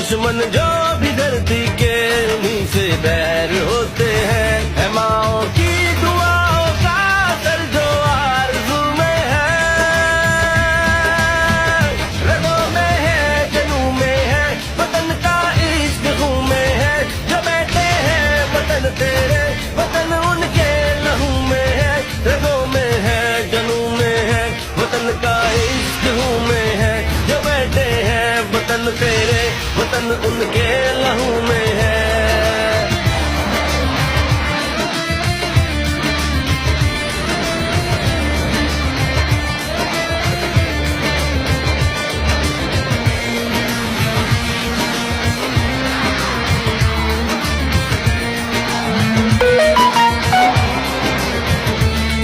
दुश्मन जो भी धरती के उन्हीं से बैर होते हैं। है माओ की दुआओं का असर जो आरज़ू में है, रगों में है, जनूं में है, वतन का इश्क खून में है। जो बैठे हैं वतन तेरे, वतन उनके लहू में है, रगों में है, जनूं में है, वतन का इश्क खून में है। जो बैठे हैं वतन तेरे, वतन उनके लहू में है।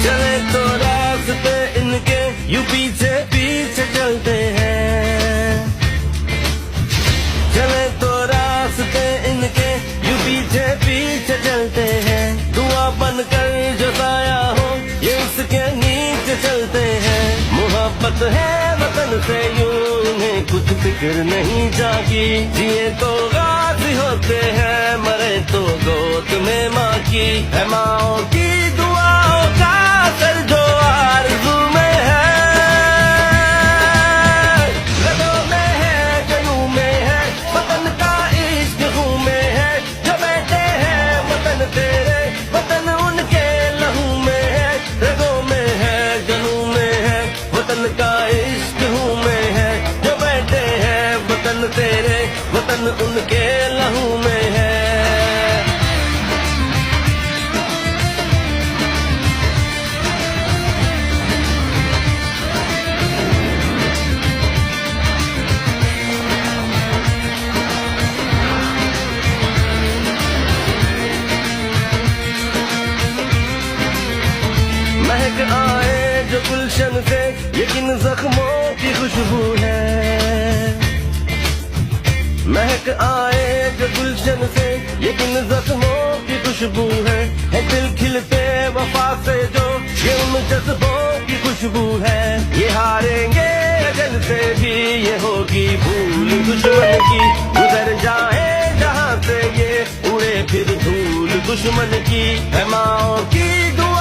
चले तो रास्ते इनके यूं पीछे पीछे चलते हैं। चले तो रास्ते इनके यूं पीछे पीछे चलते हैं। धुआं बनकर जो साया हो ये उसके नीचे चलते हैं। मोहब्बत है वतन से यूं उन्हें कुछ फिक्र नहीं जागी। जिए तो गाजी होते हैं, मरे तो गोद में माँ की। है माओ की दुआओं का असर जो आरज़ू में है, रगों में है, जनूं में है, वतन का इश्क खून में है। जो बैठे हैं वतन तेरे, वतन उनके लहू में है, रगों में है, जनूं में है, वतन का इश्क खून में है। जो बैठे हैं वतन तेरे, वतन उनके लहू में है। महक आए जो गुलशन से ये किन जख्मों की खुशबू है। महक आए जो गुलशन से ये किन जख्मों की खुशबू है। दिल खिलते वफा से जो ये उन जज्बों की खुशबू है। ये हारेंगे अजल से भी ये होगी भूल दुश्मन की। गुजर जाए जहाँ से ये उड़े फिर धूल दुश्मन की। है माओ की दुआ